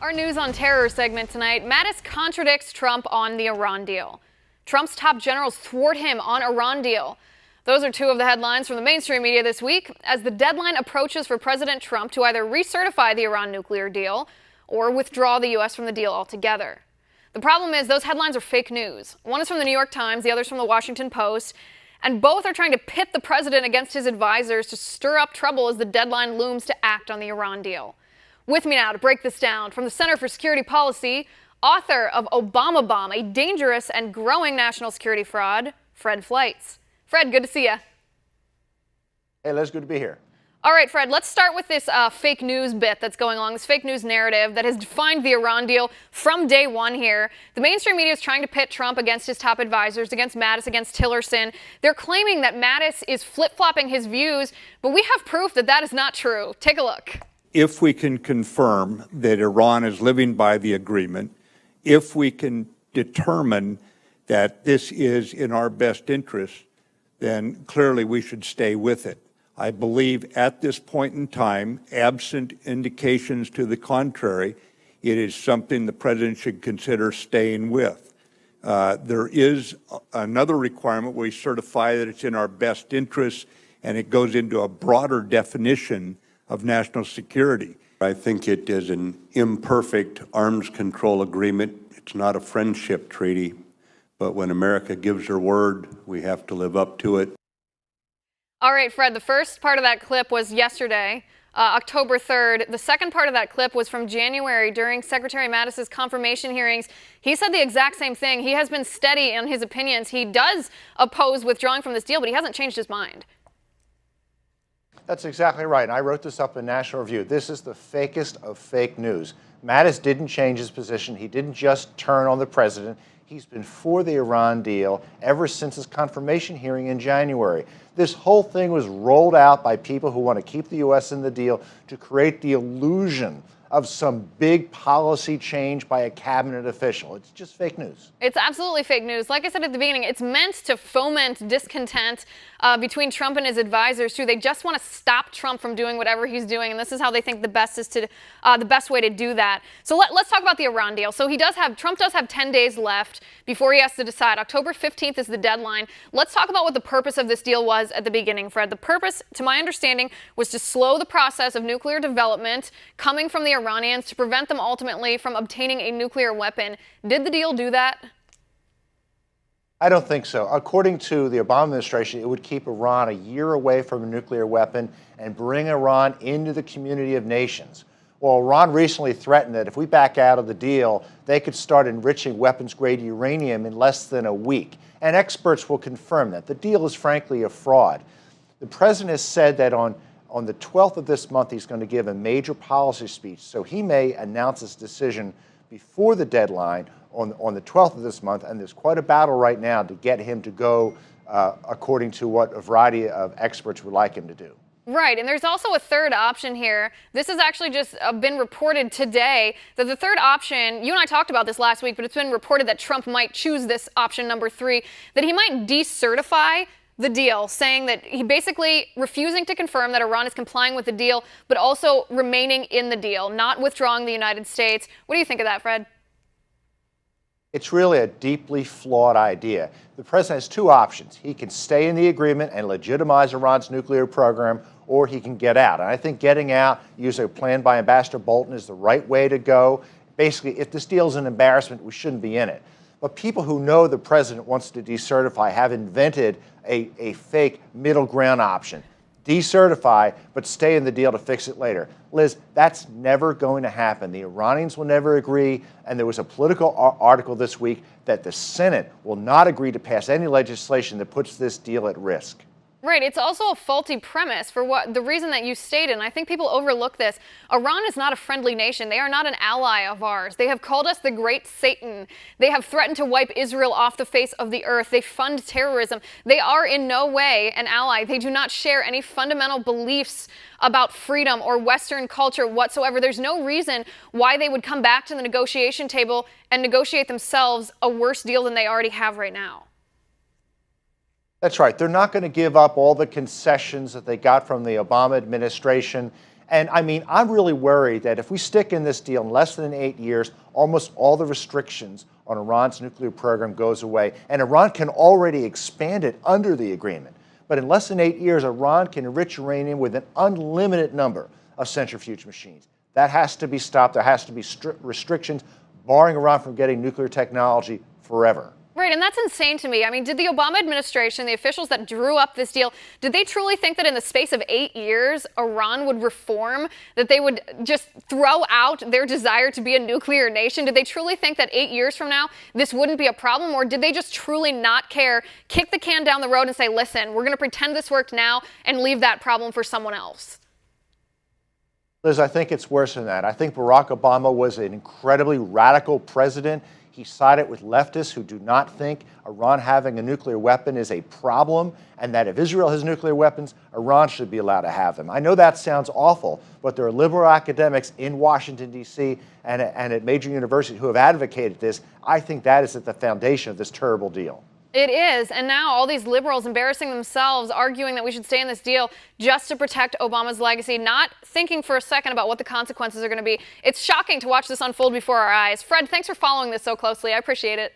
Our News on Terror segment tonight, Mattis contradicts Trump on the Iran deal. Trump's top generals thwart him on Iran deal. Those are two of the headlines from the mainstream media this week as the deadline approaches for President Trump to either recertify the Iran nuclear deal or withdraw the U.S. from the deal altogether. The problem is those headlines are fake news. One is from the New York Times, the other is from the Washington Post, and both are trying to pit the president against his advisors to stir up trouble as the deadline looms to act on the Iran deal. With me now to break this down, from the Center for Security Policy, author of Obama Bomb, a dangerous and growing national security fraud, Fred Fleitz. Fred, good to see you. Hey, Liz, good to be here. All right, Fred, let's start with this fake news bit that's going along, this fake news narrative that has defined the Iran deal from day one here. The mainstream media is trying to pit Trump against his top advisors, against Mattis, against Tillerson. They're claiming that Mattis is flip-flopping his views, but we have proof that that is not true. Take a look. If we can confirm that Iran is living by the agreement, if we can determine that this is in our best interest, then clearly we should stay with it. I believe at this point in time, absent indications to the contrary, it is something the president should consider staying with. There is another requirement where we certify that it's in our best interest, and it goes into a broader definition of national security. I think it is an imperfect arms control agreement. It's not a friendship treaty, but when America gives her word, we have to live up to it. All right, Fred, the first part of that clip was yesterday, October 3rd. The second part of that clip was from January during Secretary Mattis's confirmation hearings. He said the exact same thing. He has been steady in his opinions. He does oppose withdrawing from this deal, but he hasn't changed his mind. That's exactly right. And I wrote this up in National Review. This is the fakest of fake news. Mattis didn't change his position. He didn't just turn on the president. He's been for the Iran deal ever since his confirmation hearing in January. This whole thing was rolled out by people who want to keep the U.S. in the deal to create the illusion of some big policy change by a cabinet official. It's just fake news. It's absolutely fake news. Like I said at the beginning, it's meant to foment discontent between Trump and his advisors, too. They just want to stop Trump from doing whatever he's doing, and this is how they think the best way to do that. So let's talk about the Iran deal. So Trump does have 10 days left before he has to decide. October 15th is the deadline. Let's talk about what the purpose of this deal was at the beginning, Fred. The purpose, to my understanding, was to slow the process of nuclear development coming from the Iranians to prevent them ultimately from obtaining a nuclear weapon. Did the deal do that? I don't think so. According to the Obama administration, it would keep Iran a year away from a nuclear weapon and bring Iran into the community of nations. Well, Iran recently threatened that if we back out of the deal, they could start enriching weapons-grade uranium in less than a week. And experts will confirm that. The deal is frankly a fraud. The president has said that on the 12th of this month, he's going to give a major policy speech. So he may announce his decision before the deadline on the 12th of this month. And there's quite a battle right now to get him to go according to what a variety of experts would like him to do. Right, and there's also a third option here. This has actually just been reported today that the third option, you and I talked about this last week, but it's been reported that Trump might choose this option number 3, that he might decertify the deal, saying that he basically refusing to confirm that Iran is complying with the deal, but also remaining in the deal, not withdrawing the United States. What do you think of that, Fred? It's really a deeply flawed idea. The president has two options. He can stay in the agreement and legitimize Iran's nuclear program, or he can get out. And I think getting out, using a plan by Ambassador Bolton, is the right way to go. Basically, if this deal is an embarrassment, we shouldn't be in it. But people who know the president wants to decertify have invented a fake middle ground option. Decertify, but stay in the deal to fix it later. Liz, that's never going to happen. The Iranians will never agree, and there was a political article this week that the Senate will not agree to pass any legislation that puts this deal at risk. Right. It's also a faulty premise for the reason that you stated, and I think people overlook this. Iran is not a friendly nation. They are not an ally of ours. They have called us the Great Satan. They have threatened to wipe Israel off the face of the earth. They fund terrorism. They are in no way an ally. They do not share any fundamental beliefs about freedom or Western culture whatsoever. There's no reason why they would come back to the negotiation table and negotiate themselves a worse deal than they already have right now. That's right. They're not going to give up all the concessions that they got from the Obama administration. And I mean, I'm really worried that if we stick in this deal in less than 8 years, almost all the restrictions on Iran's nuclear program goes away. And Iran can already expand it under the agreement. But in less than 8 years, Iran can enrich uranium with an unlimited number of centrifuge machines. That has to be stopped. There has to be restrictions barring Iran from getting nuclear technology forever. Right, and that's insane to me. I mean, did the Obama administration, the officials that drew up this deal, did they truly think that in the space of 8 years, Iran would reform, that they would just throw out their desire to be a nuclear nation? Did they truly think that 8 years from now, this wouldn't be a problem? Or did they just truly not care, kick the can down the road and say, listen, we're going to pretend this worked now and leave that problem for someone else? Liz, I think it's worse than that. I think Barack Obama was an incredibly radical president. He sided with leftists who do not think Iran having a nuclear weapon is a problem, and that if Israel has nuclear weapons, Iran should be allowed to have them. I know that sounds awful, but there are liberal academics in Washington, D.C. and at major universities who have advocated this. I think that is at the foundation of this terrible deal. It is, and now all these liberals embarrassing themselves, arguing that we should stay in this deal just to protect Obama's legacy, not thinking for a second about what the consequences are going to be. It's shocking to watch this unfold before our eyes. Fred, thanks for following this so closely. I appreciate it.